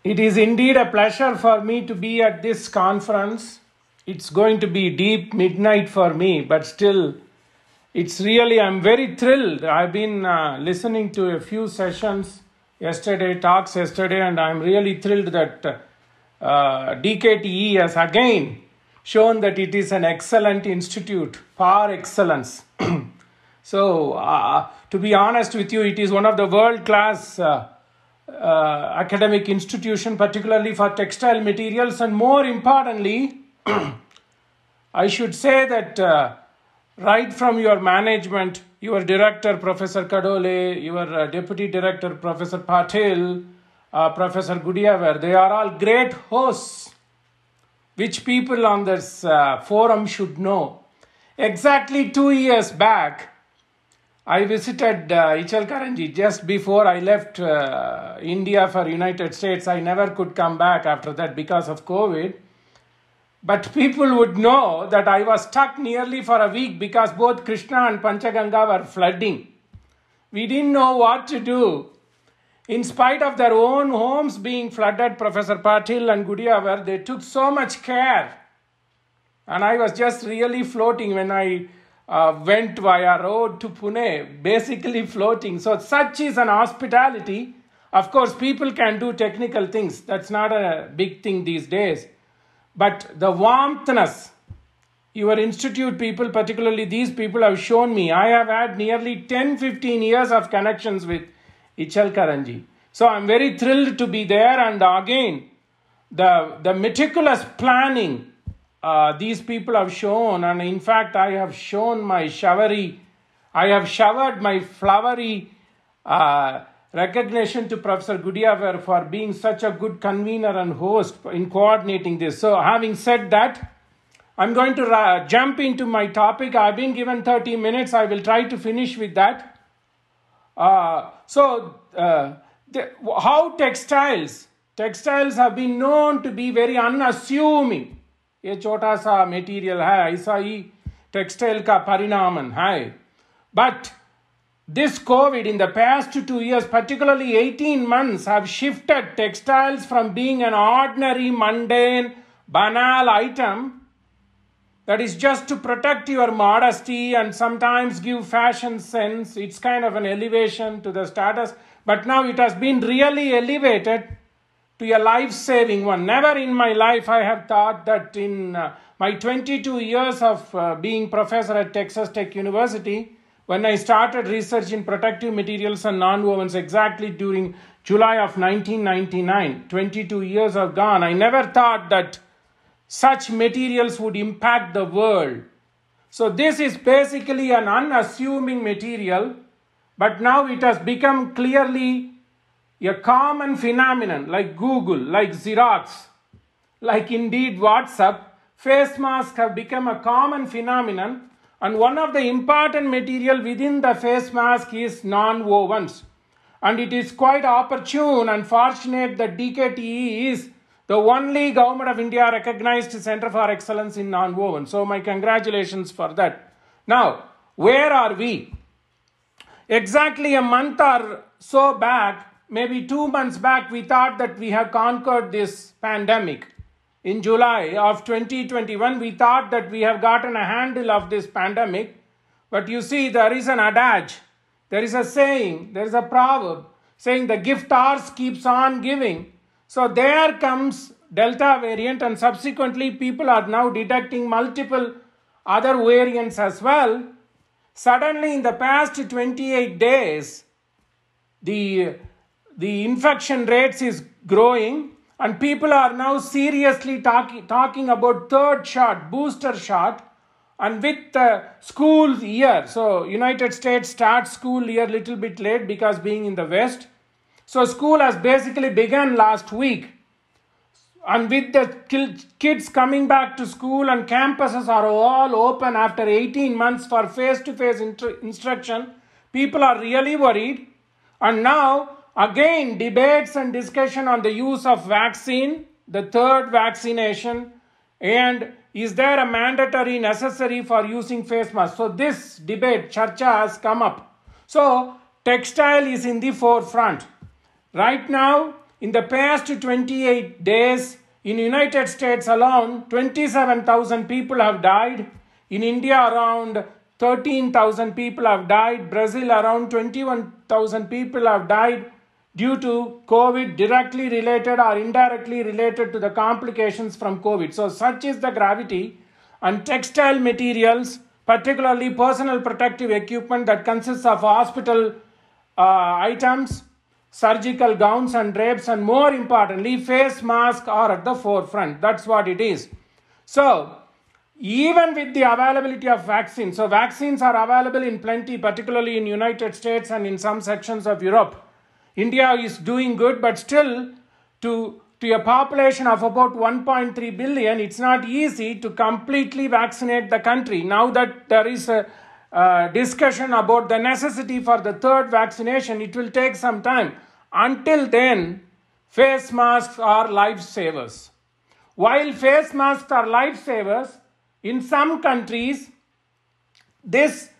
It is indeed a pleasure for me to be at this conference. It's going to be deep midnight for me, but still, I'm very thrilled. I've been listening to a few sessions talks yesterday, and I'm really thrilled that DKTE has again shown that it is an excellent institute, par excellence. So, to be honest with you, it is one of the world-class academic institution, particularly for textile materials, and more importantly, I should say that right from your management, your director, Professor Kadole, your deputy director, Professor Patel, Professor Gudiavar, they are all great hosts, which people on this forum should know. Exactly 2 years back, I visited Ichalkaranji just before I left India for United States. I never could come back after that because of COVID. But people would know that I was stuck nearly for a week because both Krishna and Panchaganga were flooding. We didn't know what to do. In spite of their own homes being flooded, Professor Patil and Gudiavar, they took so much care. And I was just really floating when I went via road to Pune, basically floating. So such is an hospitality. Of course, people can do technical things. That's not a big thing these days. But the warmthness, your institute people, particularly these people, have shown me. I have had nearly 10-15 years of connections with Ichalkaranji. So I'm very thrilled to be there. And again, the meticulous planning these people have shown, and in fact, I have showered my flowery recognition to Professor Gudiavar for being such a good convener and host in coordinating this. So having said that, I'm going to jump into my topic. I've been given 30 minutes. I will try to finish with that. How textiles have been known to be very unassuming. ये छोटा सा material है, ऐसा ही textile का परिणामन है. But this COVID in the past 2 years, particularly 18 months, have shifted textiles from being an ordinary, mundane, banal item that is just to protect your modesty and sometimes give fashion sense. It's kind of an elevation to the status. But now it has been really elevated to a life-saving one. Never in my life I have thought that in my 22 years of being professor at Texas Tech University, when I started research in protective materials and nonwovens exactly during July of 1999, 22 years have gone, I never thought that such materials would impact the world. So this is basically an unassuming material, but now it has become clearly a common phenomenon like Google, like Xerox, like indeed WhatsApp. Face masks have become a common phenomenon, and one of the important material within the face mask is non-wovens. And it is quite opportune and fortunate that DKTE is the only Government of India recognized Center for Excellence in non-woven. So my congratulations for that. Now, where are we? Exactly a month or so back, maybe 2 months back, we thought that we have conquered this pandemic. In July of 2021, we thought that we have gotten a handle of this pandemic. But you see, there is an adage, there is a saying, there is a proverb saying the gift horse keeps on giving. So there comes Delta variant, and subsequently people are now detecting multiple other variants as well. Suddenly in the past 28 days, the infection rates is growing, and people are now seriously talking about third shot, booster shot, and with the school year. So United States starts school year a little bit late because being in the West. So school has basically begun last week. And with the kids coming back to school and campuses are all open after 18 months for face-to-face instruction, people are really worried. And now, again, debates and discussion on the use of vaccine, the third vaccination, and is there a mandatory necessary for using face mask? So this debate, charcha, has come up. So textile is in the forefront. Right now, in the past 28 days, in United States alone, 27,000 people have died. In India, around 13,000 people have died. Brazil, around 21,000 people have died due to COVID, directly related or indirectly related to the complications from COVID. So such is the gravity. And textile materials, particularly personal protective equipment that consists of hospital items, surgical gowns and drapes, and more importantly, face masks are at the forefront. That's what it is. So, even with the availability of vaccines, so vaccines are available in plenty, particularly in United States and in some sections of Europe. India is doing good, but still, to a population of about 1.3 billion, it's not easy to completely vaccinate the country. Now that there is a discussion about the necessity for the third vaccination, it will take some time. Until then, face masks are lifesavers. While face masks are lifesavers, in some countries, this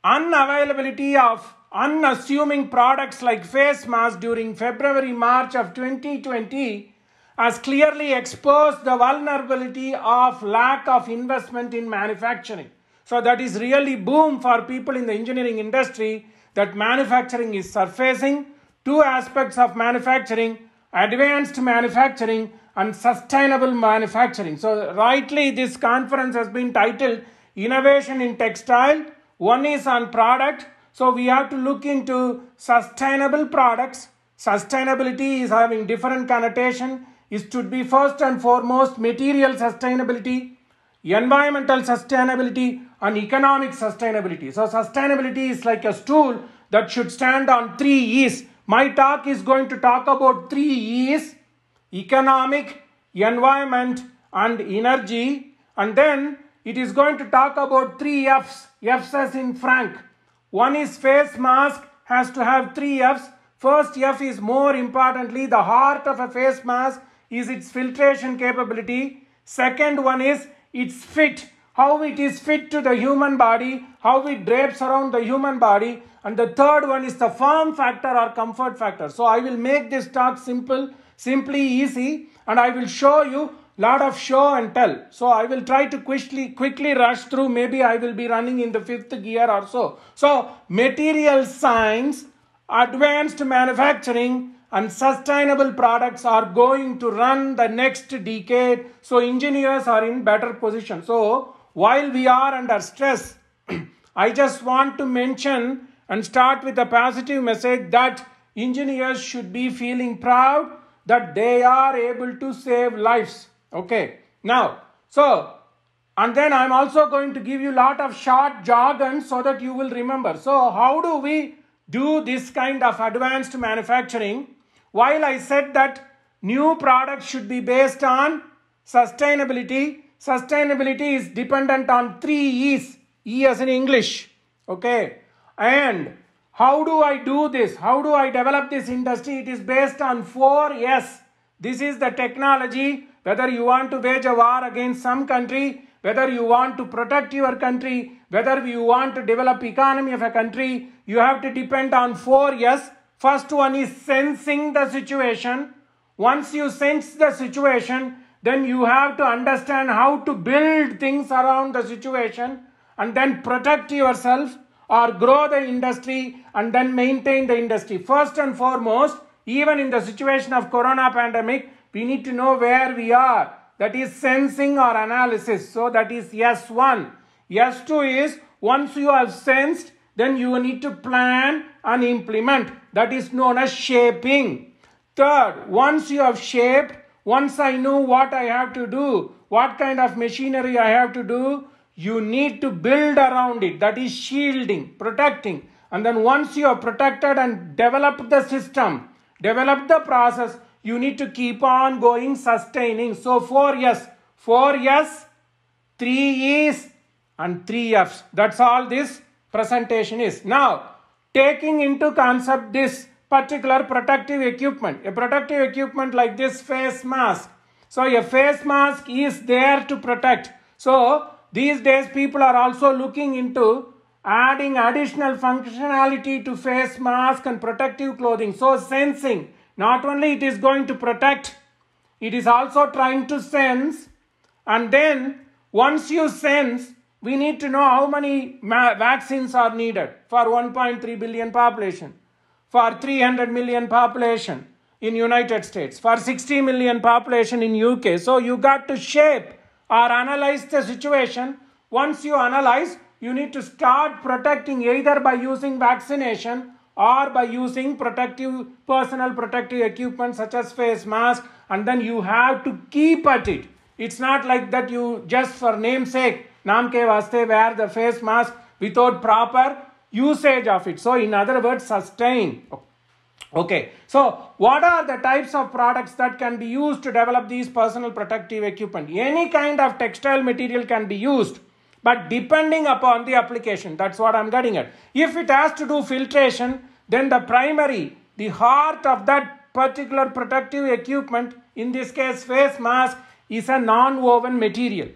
unavailability of unassuming products like face masks during February, March of 2020 has clearly exposed the vulnerability of lack of investment in manufacturing. So that is really boom for people in the engineering industry, that manufacturing is surfacing. Two aspects of manufacturing: advanced manufacturing and sustainable manufacturing. So rightly this conference has been titled Innovation in Textile. One is on product. So we have to look into sustainable products. Sustainability is having different connotation. It should be first and foremost material sustainability, environmental sustainability, and economic sustainability. So sustainability is like a stool that should stand on 3 E's. My talk is going to talk about 3 E's: economic, environment, and energy. And then it is going to talk about 3 F's. F's as in Frank. One is face mask has to have 3 F's. First F is, more importantly, the heart of a face mask is its filtration capability. Second one is its fit, how it is fit to the human body, how it drapes around the human body. And the third one is the form factor or comfort factor. So I will make this talk simply easy, and I will show you lot of show and tell. So I will try to quickly rush through. Maybe I will be running in the 5th gear or so. So material science, advanced manufacturing, and sustainable products are going to run the next decade. So engineers are in better position. So while we are under stress, I just want to mention and start with a positive message that engineers should be feeling proud that they are able to save lives. Okay. Now, so, and then I'm also going to give you a lot of short jargon so that you will remember. So how do we do this kind of advanced manufacturing? While I said that new products should be based on sustainability, sustainability is dependent on 3 E's. E as in English. Okay. And how do I do this? How do I develop this industry? It is based on 4 S. This is the technology. Whether you want to wage a war against some country, whether you want to protect your country, whether you want to develop economy of a country, you have to depend on 4 S. First one is sensing the situation. Once you sense the situation, then you have to understand how to build things around the situation and then protect yourself or grow the industry and then maintain the industry. First and foremost, even in the situation of corona pandemic, we need to know where we are. That is sensing or analysis. So that is S1. S2 is, once you have sensed, then you need to plan and implement. That is known as shaping. Third, once you have shaped, once I know what I have to do, what kind of machinery I have to do, you need to build around it. That is shielding, protecting. And then once you have protected and developed the system, developed the process, you need to keep on going, sustaining. So 4 S. 4 S, 3 E's, and 3 F's. That's all this presentation is. Now, taking into concept this particular protective equipment, a protective equipment like this face mask. So a face mask is there to protect. So these days people are also looking into adding additional functionality to face mask and protective clothing. So sensing, Not only it is going to protect, it is also trying to sense, and then once you sense, we need to know how many vaccines are needed for 1.3 billion population, for 300 million population in United States, for 60 million population in UK. So you got to shape or analyze the situation. Once you analyze, you need to start protecting either by using vaccination or by using personal protective equipment such as face mask, and then you have to keep at it. It's not like that you just for namesake, naam ke vaste wear the face mask without proper usage of it. So in other words, sustain. Okay, so what are the types of products that can be used to develop these personal protective equipment? Any kind of textile material can be used, but depending upon the application, that's what I'm getting at. If it has to do filtration, then the heart of that particular protective equipment, in this case face mask, is a non-woven material.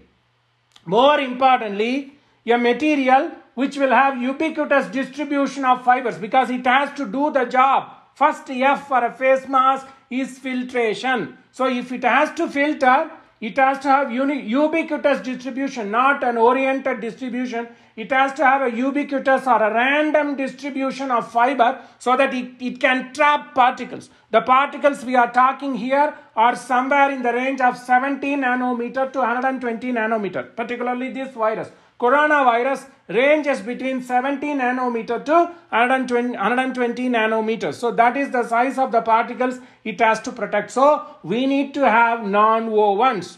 More importantly, a material which will have ubiquitous distribution of fibers, because it has to do the job. First F for a face mask is filtration. So if it has to filter, it has to have ubiquitous distribution, not an oriented distribution. It has to have a ubiquitous or a random distribution of fiber so that it can trap particles. The particles we are talking here are somewhere in the range of 70 nanometer to 120 nanometer, particularly this virus. Coronavirus ranges between 70 nanometer to 120 nanometers. So that is the size of the particles it has to protect. So we need to have non-wovens.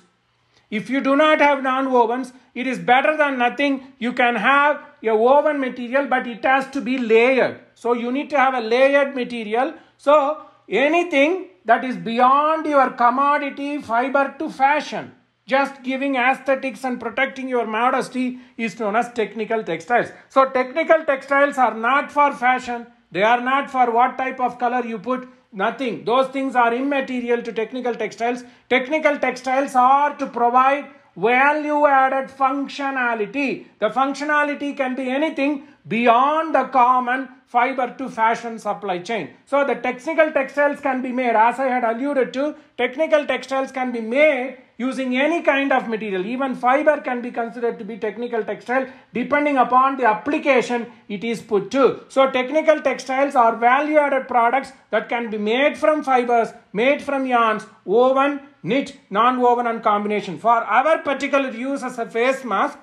If you do not have non-wovens, it is better than nothing. You can have a woven material, but it has to be layered. So you need to have a layered material. So anything that is beyond your commodity fiber to fashion, just giving aesthetics and protecting your modesty, is known as technical textiles. So technical textiles are not for fashion. They are not for what type of color you put. Nothing. Those things are immaterial to technical textiles. Technical textiles are to provide value-added functionality. The functionality can be anything beyond the common fiber to fashion supply chain. So the technical textiles can be made, as I had alluded to, technical textiles can be made using any kind of material. Even fiber can be considered to be technical textile depending upon the application it is put to. So technical textiles are value-added products that can be made from fibers, made from yarns, woven, knit, non-woven and combination. For our particular use as a face mask,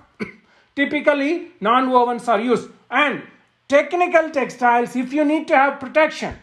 typically non-wovens are used. And technical textiles, if you need to have protection,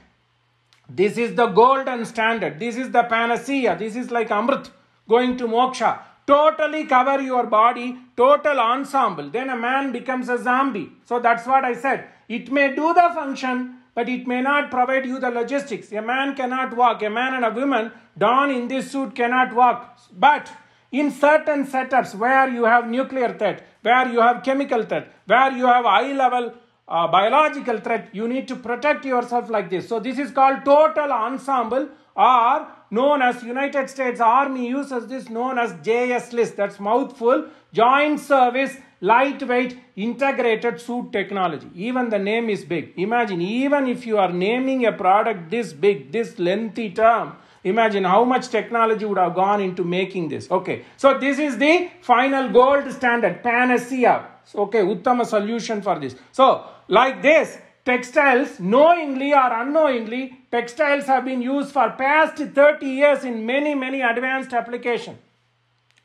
this is the golden standard. This is the panacea. This is like Amrit going to moksha. Totally cover your body, total ensemble. Then a man becomes a zombie. So that's what I said. It may do the function, but it may not provide you the logistics. A man cannot walk. A man and a woman done in this suit cannot walk. But in certain setups where you have nuclear threat, where you have chemical threat, where you have high-level biological threat, you need to protect yourself like this. So this is called total ensemble, or known as United States Army uses this, known as JS list. That's mouthful. Joint service, lightweight, integrated suit technology. Even the name is big. Imagine, even if you are naming a product this big, this lengthy term, imagine how much technology would have gone into making this. Okay, so this is the final gold standard, panacea. Okay, uttama solution for this. So like this, textiles, knowingly or unknowingly, textiles have been used for past 30 years in many advanced applications.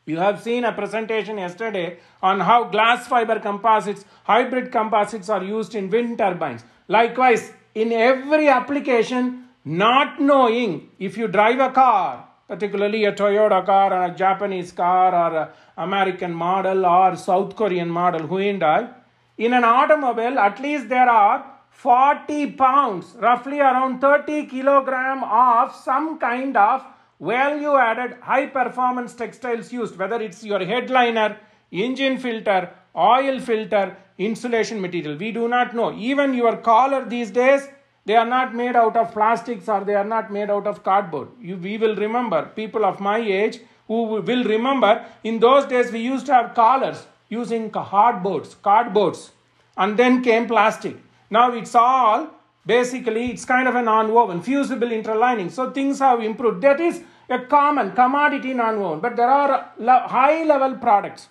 You have seen a presentation yesterday on how glass fiber composites, hybrid composites are used in wind turbines. Likewise, in every application, not knowing, if you drive a car, particularly a Toyota car or a Japanese car or an American model or South Korean model, Hyundai, in an automobile, at least there are 40 pounds, roughly around 30 kilogram of some kind of value-added high-performance textiles used, whether it's your headliner, engine filter, oil filter, insulation material. We do not know. Even your collar these days, they are not made out of plastics or they are not made out of cardboard. We will remember, people of my age who will remember, in those days we used to have collars using cardboards, and then came plastic. Now it's all Basically, it's kind of a non-woven, fusible interlining. So things have improved. That is a common commodity non-woven. But there are high-level products.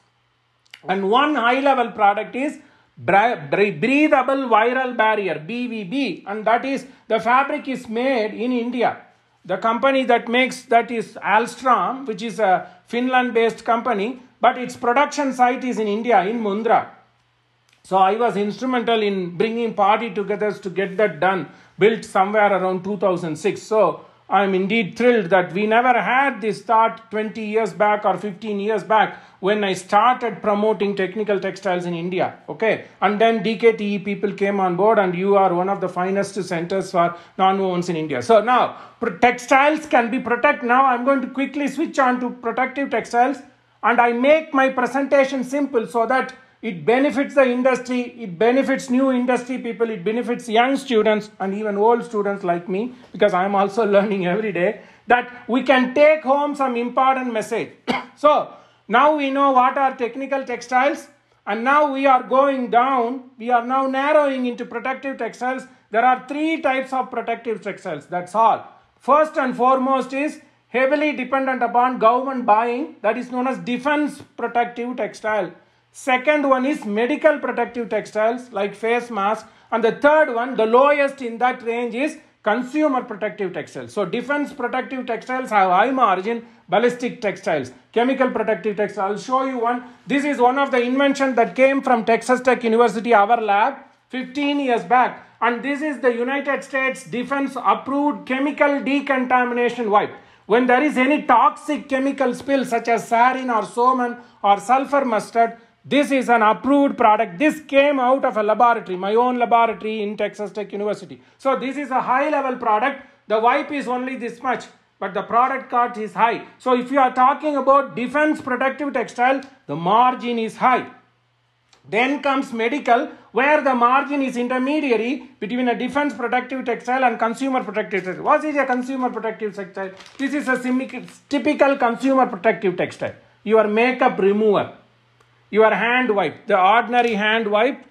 And one high-level product is breathable viral barrier, BVB. And that is, the fabric is made in India. The company that makes that is Alstrom, which is a Finland-based company. But its production site is in India, in Mundra. So I was instrumental in bringing party together to get that done, built somewhere around 2006. So I'm indeed thrilled that we never had this thought 20 years back or 15 years back when I started promoting technical textiles in India. Okay, and then DKTE people came on board, and you are one of the finest centers for non-wovens in India. So now textiles can be protected. Now I'm going to quickly switch on to protective textiles, and I make my presentation simple so that it benefits the industry, it benefits new industry people, it benefits young students and even old students like me, because I am also learning every day, that we can take home some important message. So now we know what are technical textiles, and now we are going down, we are now narrowing into protective textiles. There are 3 types of protective textiles, that's all. First and foremost is heavily dependent upon government buying, that is known as defense protective textile. Second one is medical protective textiles like face mask, and the third one, the lowest in that range, is consumer protective textiles. So defense protective textiles have high margin, ballistic textiles, chemical protective textiles. I'll show you one. This is one of the inventions that came from Texas Tech University, our lab, 15 years back. And this is the United States Defense approved chemical decontamination wipe. When there is any toxic chemical spill such as sarin or soman or sulfur mustard, this is an approved product. This came out of a laboratory, my own laboratory in Texas Tech University. So this is a high-level product. The wipe is only this much, but the product cost is high. So if you are talking about defense protective textile, the margin is high. Then comes medical, where the margin is intermediary between a defense protective textile and consumer protective textile. What is a consumer protective textile? This is a typical consumer protective textile. Your makeup remover, your hand wipe, the ordinary hand wipe,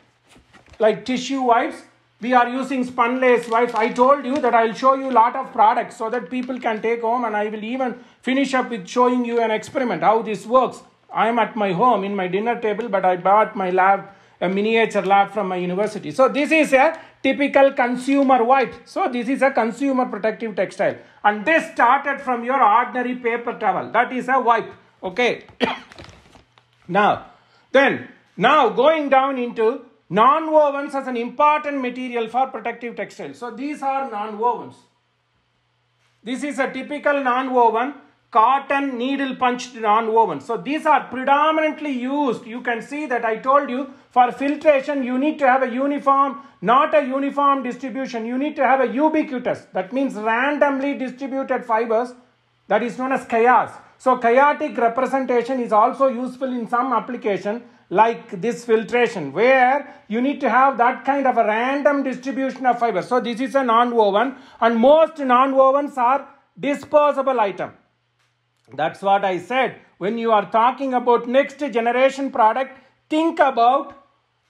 like tissue wipes. We are using spunlace wipes. I told you that I will show you a lot of products so that people can take home, and I will even finish up with showing you an experiment, how this works. I am at my home in my dinner table, but I bought my lab, a miniature lab from my university. So this is a typical consumer wipe. So this is a consumer protective textile. And this started from your ordinary paper towel. That is a wipe. Okay. Now going down into non-wovens as an important material for protective textiles. So these are non-wovens. This is a typical non-woven, cotton needle punched non-woven. So these are predominantly used. You can see that I told you for filtration you need to have a uniform, not a uniform distribution. You need to have a ubiquitous. That means randomly distributed fibers. That is known as chaos. So chaotic representation is also useful in some application like this filtration, where you need to have that kind of a random distribution of fibers. So this is a non-woven, and most non-wovens are disposable item. That's what I said. When you are talking about next generation product, think about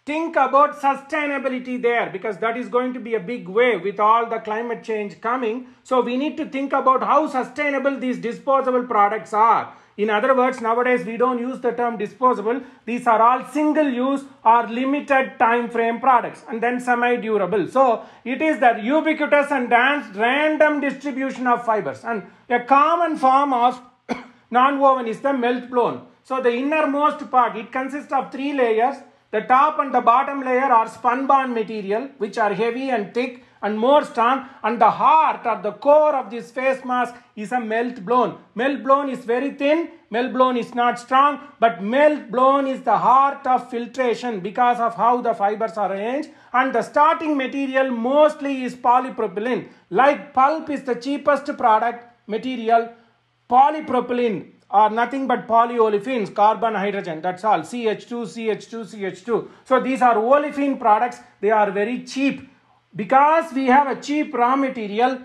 sustainability there, because that is going to be a big wave with all the climate change coming. So we need to think about how sustainable these disposable products are. In other words, nowadays we don't use the term disposable. These are all single use or limited time frame products, and then semi-durable. So it is that ubiquitous and random distribution of fibers. And a common form of non-woven is the melt blown. So the innermost part, it consists of 3 layers. The top and the bottom layer are spun-bond material, which are heavy and thick and more strong, and the heart or the core of this face mask is a melt blown. Melt blown is very thin, melt blown is not strong, but melt blown is the heart of filtration because of how the fibers are arranged, and the starting material mostly is polypropylene. Like pulp is the cheapest product material, polypropylene are nothing but polyolefins, carbon, hydrogen, that's all, CH2, CH2, CH2. So these are olefin products, they are very cheap. Because we have a cheap raw material,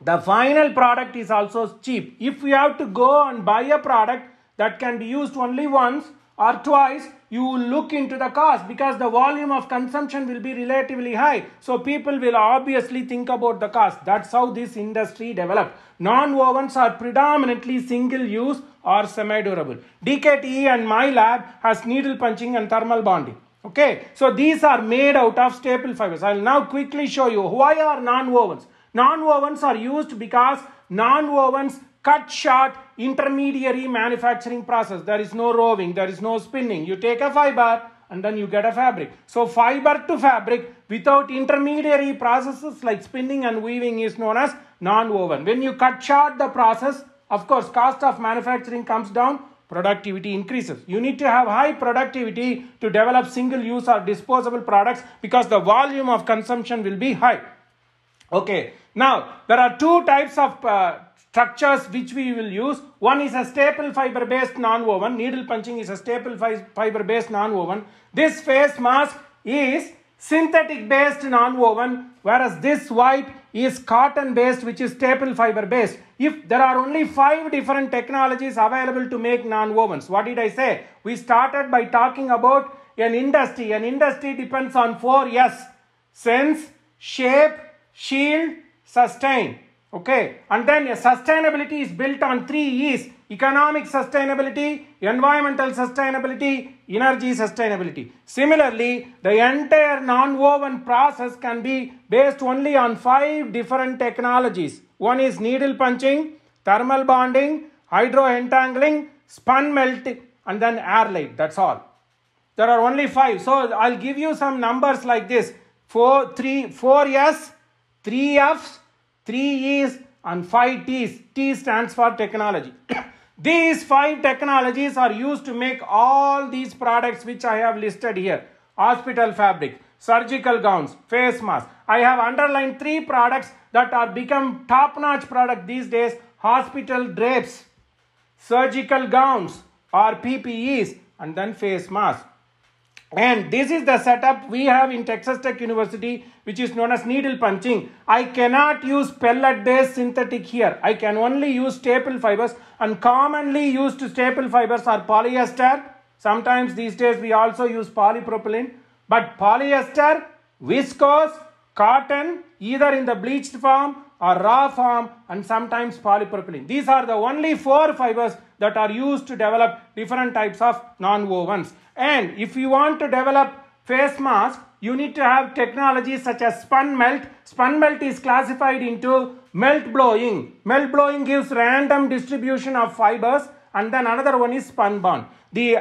the final product is also cheap. If we have to go and buy a product that can be used only once or twice, you will look into the cost because the volume of consumption will be relatively high. So people will obviously think about the cost. That's how this industry developed. Non-wovens are predominantly single use or semi-durable. DKTE and my lab has needle punching and thermal bonding. Okay, so these are made out of staple fibers. I will now quickly show you why are non-wovens. Non-wovens are used because non-wovens cut short intermediary manufacturing process. There is no roving, there is no spinning. You take a fiber and then you get a fabric. So fiber to fabric without intermediary processes like spinning and weaving is known as non-woven. When you cut short the process, of course, cost of manufacturing comes down, productivity increases. You need to have high productivity to develop single-use or disposable products because the volume of consumption will be high. Okay, now there are two types of structures which we will use. One is a staple fiber based non-woven. Needle punching is a staple fiber based non-woven. This face mask is synthetic based non-woven, whereas this white is cotton based, which is staple fiber based. If there are only 5 different technologies available to make non-wovens, what did I say? We started by talking about an industry. An industry depends on 4 S: sense, shape, shield, sustain. Okay, and then sustainability is built on 3 E's: economic sustainability, environmental sustainability, energy sustainability. Similarly, the entire non-woven process can be based only on 5 different technologies. One is needle punching, thermal bonding, hydro entangling, spun melting, and then airlight. That's all. There are only 5. So I'll give you some numbers like this: 4 S, 3 F's, 3 E's and 5 T's. T stands for technology. These 5 technologies are used to make all these products which I have listed here. Hospital fabric, surgical gowns, face masks. I have underlined 3 products that are become top-notch product these days: hospital drapes, surgical gowns or PPEs, and then face masks. And this is the setup we have in Texas Tech University, which is known as needle punching. I cannot use pellet-based synthetic here. I can only use staple fibers, and commonly used staple fibers are polyester. Sometimes these days we also use polypropylene. But polyester, viscose, cotton, either in the bleached form or raw form, and sometimes polypropylene. These are the only 4 fibers that are used to develop different types of non-wovens. And if you want to develop face mask, you need to have technologies such as spun melt. Spun melt is classified into melt blowing. Melt blowing gives random distribution of fibers, and then another one is spun bond. The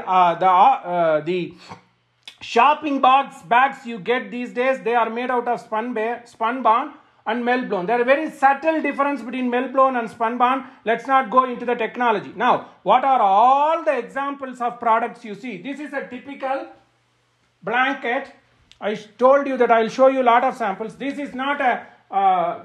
shopping bags you get these days, they are made out of spun bond and melt blown. There are very subtle difference between melt blown and spun bond. Let's not go into the technology. Now, what are all the examples of products you see? This is a typical blanket. I told you that I will show you a lot of samples. This is not a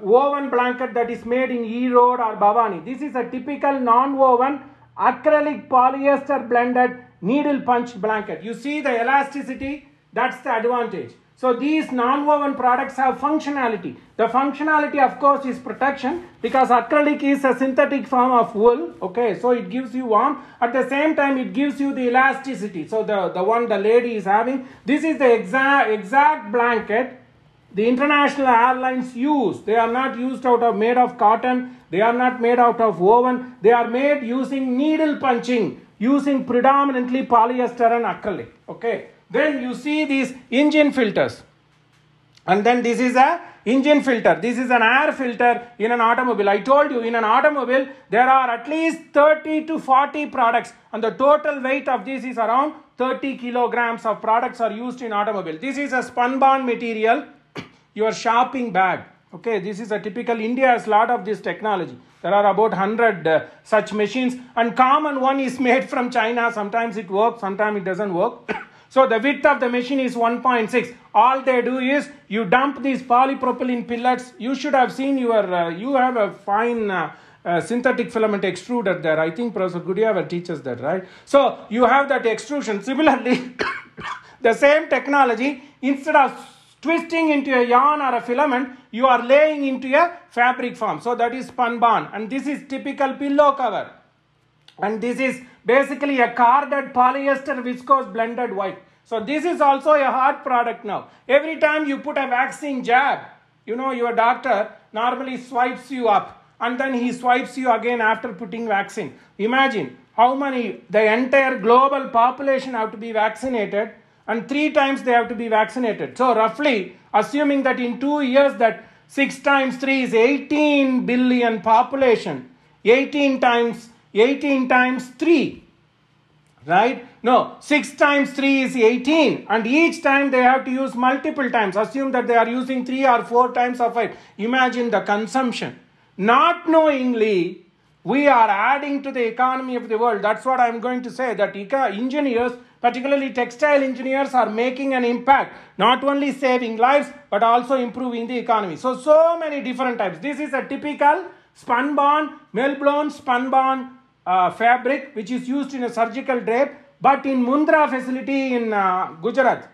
woven blanket that is made in E-Road or Bhavani. This is a typical non-woven acrylic polyester blended needle punch blanket. You see the elasticity, that's the advantage. So these non-woven products have functionality. The functionality, of course, is protection, because acrylic is a synthetic form of wool. Okay, so it gives you warmth. At the same time, it gives you the elasticity. So the one the lady is having, this is the exact blanket the international airlines use. They are not made of cotton. They are not made out of woven. They are made using needle punching, using predominantly polyester and acrylic. Okay. Then you see these engine filters. And then this is a engine filter. This is an air filter in an automobile. I told you, in an automobile, there are at least 30 to 40 products. And the total weight of this is around 30 kilograms of products are used in automobile. This is a spun bond material. Your shopping bag. Okay, this is a typical, India has a lot of this technology. There are about 100 such machines. And common one is made from China. Sometimes it works, sometimes it doesn't work. So the width of the machine is 1.6. All they do is you dump these polypropylene pellets. You should have seen you have a fine synthetic filament extruder there. I think Professor Gudiyava teaches that, right? So you have that extrusion. Similarly, the same technology, instead of twisting into a yarn or a filament, you are laying into a fabric form. So that is spun bond. And this is typical pillow cover. And this is basically a carded polyester viscose blended white. So this is also a hard product now. Every time you put a vaccine jab, you know, your doctor normally swipes you up and then he swipes you again after putting vaccine. Imagine how many, the entire global population have to be vaccinated, and 3 times they have to be vaccinated. So roughly, assuming that in 2 years that 6 times 3 is 18 billion population, 18 times 3, right? No, 6 times 3 is 18, and each time they have to use multiple times. Assume that they are using 3 or 4 times of it. Imagine the consumption. Not knowingly, we are adding to the economy of the world. That's what I'm going to say, that engineers, particularly textile engineers, are making an impact, not only saving lives, but also improving the economy. So many different types. This is a typical spun-bond, melt-blown spun-bond fabric, which is used in a surgical drape. But in Mundra facility in Gujarat,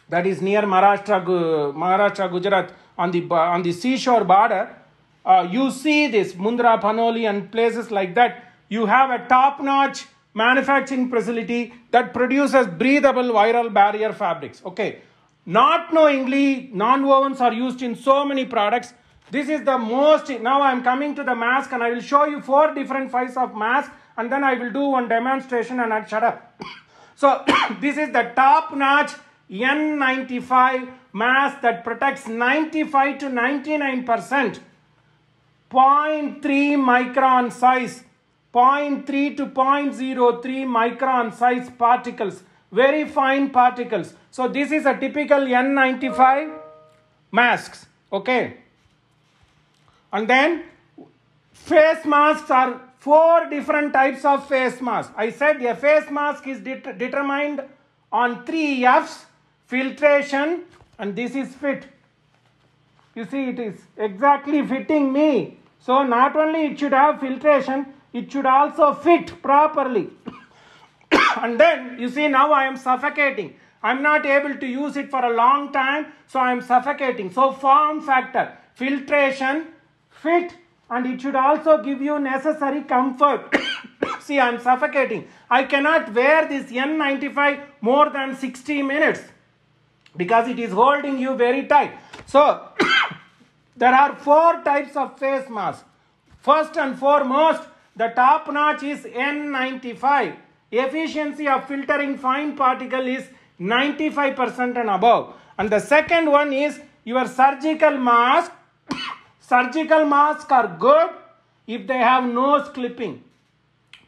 that is near Maharashtra, Gujarat, on the seashore border, you see this Mundra, Panoli and places like that. You have a top-notch manufacturing facility that produces breathable viral barrier fabrics. Okay, not knowingly, non-wovens are used in so many products. This is the most. Now I am coming to the mask, and I will show you 4 different sizes of mask, and then I will do one demonstration and I'll shut up. So this is the top-notch N95 mask that protects 95 to 99%. 0.3 micron size, 0.3 to 0.03 micron size particles, very fine particles. So this is a typical N95 masks, okay. And then face masks are 4 different types of face masks. I said a face mask is determined on 3 F's: filtration, and this is fit. You see, it is exactly fitting me. So not only it should have filtration, it should also fit properly. And then you see, now I am suffocating. I am not able to use it for a long time, so I am suffocating. So form factor, filtration, fit, and it should also give you necessary comfort. See, I am suffocating. I cannot wear this N95 more than 60 minutes because it is holding you very tight. So there are 4 types of face masks. First and foremost, the top notch is N95. Efficiency of filtering fine particle is 95% and above. And the second one is your surgical mask. Surgical masks are good if they have nose clipping.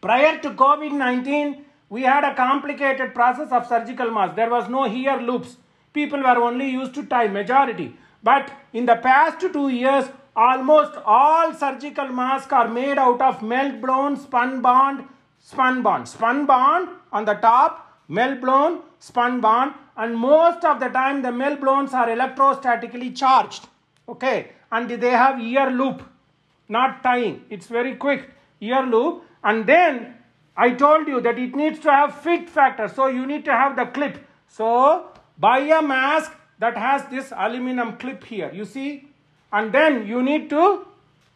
Prior to COVID-19, we had a complicated process of surgical mask. There was no ear loops. People were only used to tie, majority. But in the past 2 years, almost all surgical masks are made out of melt-blown, spun-bond. Spun-bond on the top, melt-blown, spun-bond, and most of the time the melt-blowns are electrostatically charged. Okay, and they have ear loop, not tying. It's very quick, ear loop. And then I told you that it needs to have fit factor. So you need to have the clip. So buy a mask that has this aluminum clip here, you see, and then you need to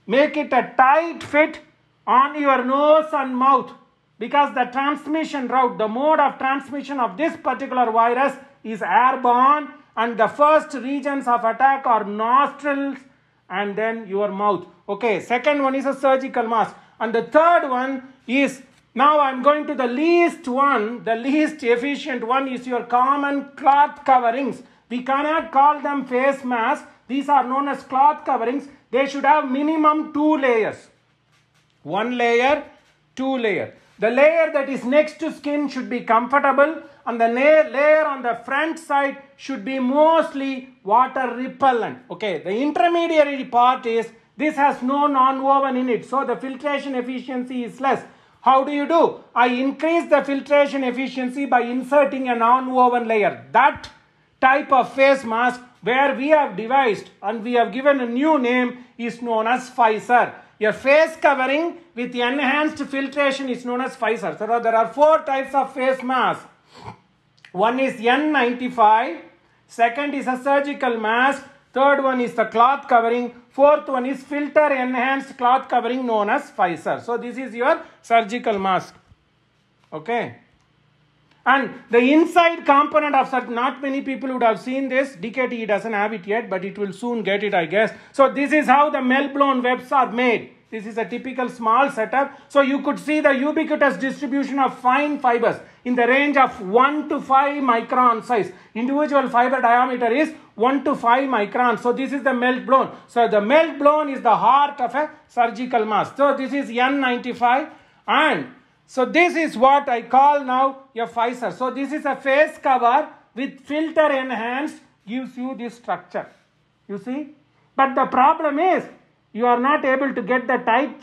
make it a tight fit on your nose and mouth, because the transmission route, the mode of transmission of this particular virus is airborne, and the first regions of attack are nostrils and then your mouth. Okay, second one is a surgical mask, and the third one is, now I am going to the least one, the least efficient one is your common cloth coverings. We cannot call them face masks. These are known as cloth coverings. They should have minimum 2 layers. 1 layer, 2 layer. The layer that is next to skin should be comfortable, and the layer on the front side should be mostly water repellent. Okay, the intermediary part is, this has no non-woven in it, so the filtration efficiency is less. How do you do? I increase the filtration efficiency by inserting a non-woven layer. That type of face mask where we have devised and we have given a new name is known as Pfizer. A face covering with enhanced filtration is known as Pfizer. So there are 4 types of face mask. One is N95, second is a surgical mask, Third one is the cloth covering. Fourth one is filter enhanced cloth covering known as Pfizer. So this is your surgical mask. Okay. And the inside component of such, not many people would have seen this. DKTE doesn't have it yet, but it will soon get it, I guess. So this is how the melt-blown webs are made. This is a typical small setup. So you could see the ubiquitous distribution of fine fibers in the range of 1 to 5 micron size. Individual fiber diameter is 1 to 5 microns. So this is the melt-blown. So the melt-blown is the heart of a surgical mask. So this is N95, and so this is what I call now a Pfizer. So this is a face cover with filter enhanced, gives you this structure. You see? But the problem is you are not able to get the tight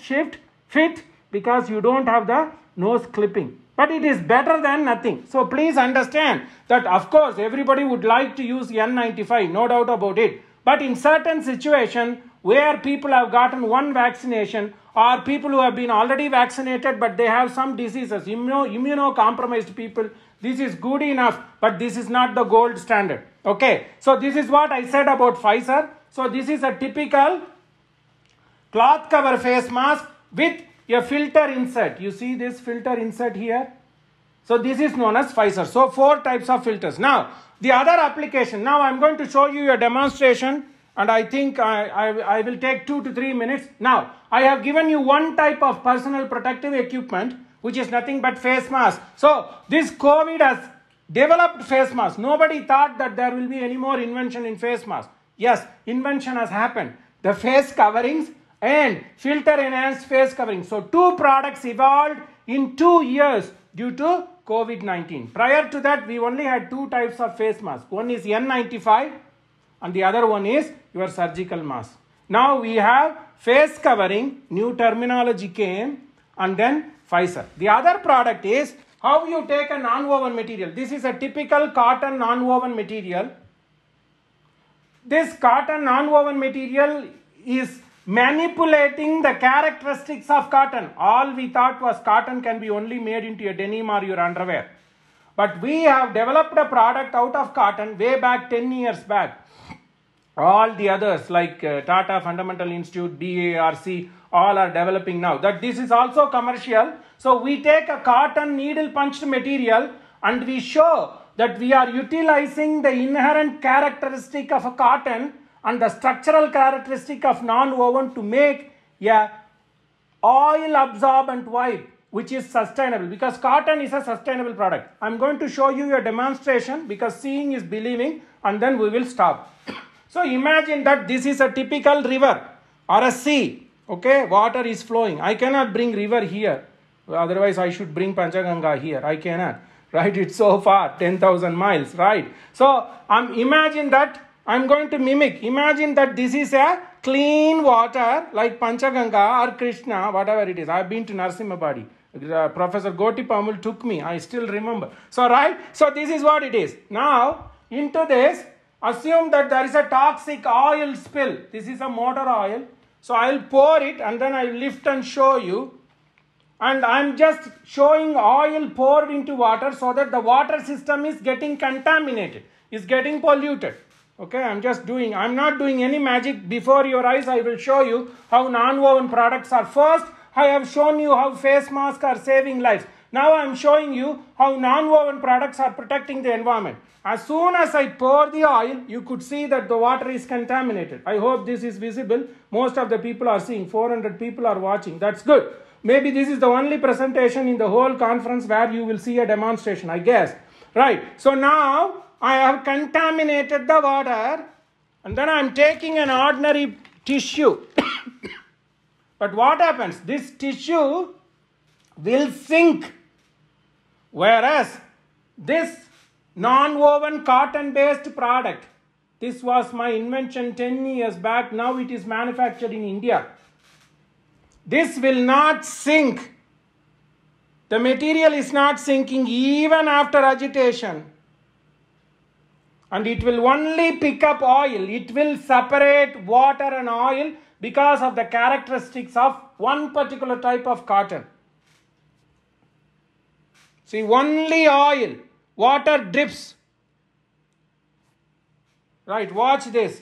fit because you don't have the nose clipping. But it is better than nothing. So please understand that of course everybody would like to use N95, no doubt about it. But in certain situations where people have gotten one vaccination, or people who have been already vaccinated but they have some diseases, immunocompromised people, this is good enough, but this is not the gold standard. Okay, so this is what I said about Pfizer. So this is a typical cloth cover face mask with a filter insert. You see this filter insert here? So this is known as Pfizer. So 4 types of filters. Now the other application, now I am going to show you a demonstration, and I think I will take 2 to 3 minutes. Now I have given you one type of personal protective equipment, which is nothing but face mask. So this COVID has developed face mask. Nobody thought that there will be any more invention in face mask. Yes, invention has happened. The face coverings and filter enhanced face coverings. So 2 products evolved in 2 years due to COVID-19. Prior to that, we only had 2 types of face mask. One is N95 and the other one is your surgical mask. Now we have face covering, new terminology came, and then Pfizer. The other product is how you take a non-woven material. This is a typical cotton non-woven material. This cotton non-woven material is manipulating the characteristics of cotton. All we thought was cotton can be only made into a denim or your underwear. But we have developed a product out of cotton way back 10 years back. All the others like Tata Fundamental Institute, BARC, all are developing now. That this is also commercial. So we take a cotton needle punched material and we show that we are utilizing the inherent characteristic of a cotton and the structural characteristic of non-woven to make a oil absorbent wipe which is sustainable, because cotton is a sustainable product. I am going to show you a demonstration because seeing is believing, and then we will stop. So imagine that this is a typical river or a sea. Okay, water is flowing. I cannot bring river here. Otherwise I should bring Panchaganga here. I cannot. Right? It's so far, 10,000 miles. Right? So imagine that I'm going to mimic. Imagine that this is a clean water like Panchaganga or Krishna, whatever it is. I've been to Narasimhabadi. Professor Gotipamul took me. I still remember. So right? So this is what it is. Now into this, assume that there is a toxic oil spill. This is a motor oil. So I will pour it and then I will lift and show you. And I am just showing oil poured into water so that the water system is getting contaminated, is getting polluted. Okay, I'm not doing any magic. Before your eyes, I will show you how non-woven products are. First, I have shown you how face masks are saving lives. Now I am showing you how non-woven products are protecting the environment. As soon as I pour the oil, you could see that the water is contaminated. I hope this is visible. Most of the people are seeing. 400 people are watching. That's good. Maybe this is the only presentation in the whole conference where you will see a demonstration, I guess. Right. So now I have contaminated the water and then I am taking an ordinary tissue. But what happens? This tissue will sink. Whereas this non-woven cotton-based product, this was my invention 10 years back. Now it is manufactured in India. This will not sink. The material is not sinking even after agitation. And it will only pick up oil. It will separate water and oil because of the characteristics of one particular type of cotton. See, only oil. Water drips. Right, watch this.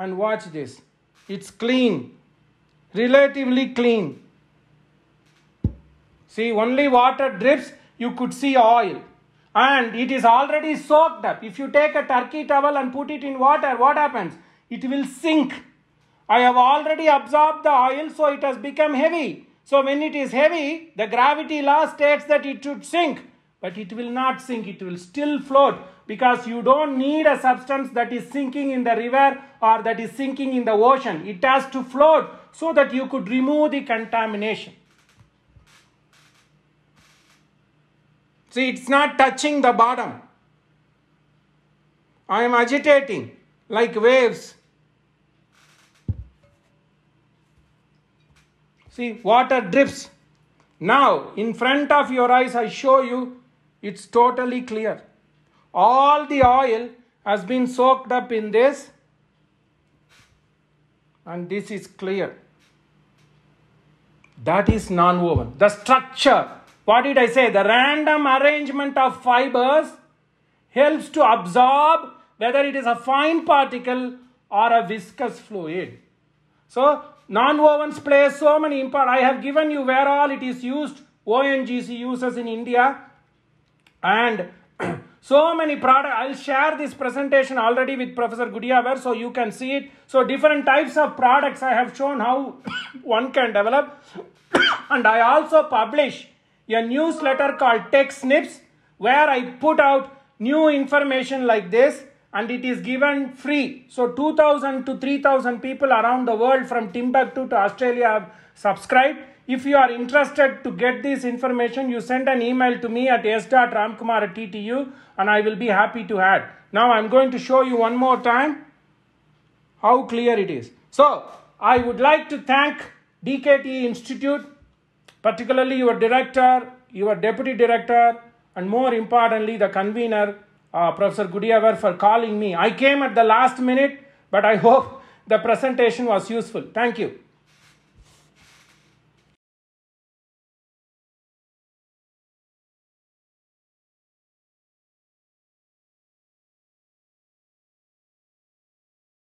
and watch this. It's clean, relatively clean. See, only water drips, you could see oil. And it is already soaked up. If you take a turkey towel and put it in water, what happens? It will sink. I have already absorbed the oil, so it has become heavy. So when it is heavy, the gravity law states that it should sink. But it will not sink, it will still float, because you don't need a substance that is sinking in the river or that is sinking in the ocean. It has to float so that you could remove the contamination. See, it's not touching the bottom. I am agitating like waves. See, water drips. Now, in front of your eyes, I show you, it's totally clear. All the oil has been soaked up in this, and this is clear. That is non-woven. The structure, what did I say? The random arrangement of fibers helps to absorb whether it is a fine particle or a viscous fluid. So, non-wovens play so many important. I have given you where all it is used. ONGC uses in India. And so many products. I'll share this presentation already with Professor Gudiavar so you can see it. So different types of products I have shown how one can develop. And I also publish a newsletter called Tech Snips, where I put out new information like this, and it is given free. So 2,000 to 3,000 people around the world from Timbuktu to Australia have subscribed. If you are interested to get this information, you send an email to me at s.ramkumar@ttu, and I will be happy to add. Now I am going to show you one more time how clear it is. So I would like to thank DKTE Institute, particularly your director, your deputy director, and more importantly the convener, Professor Gudiavar, for calling me. I came at the last minute, but I hope the presentation was useful. Thank you.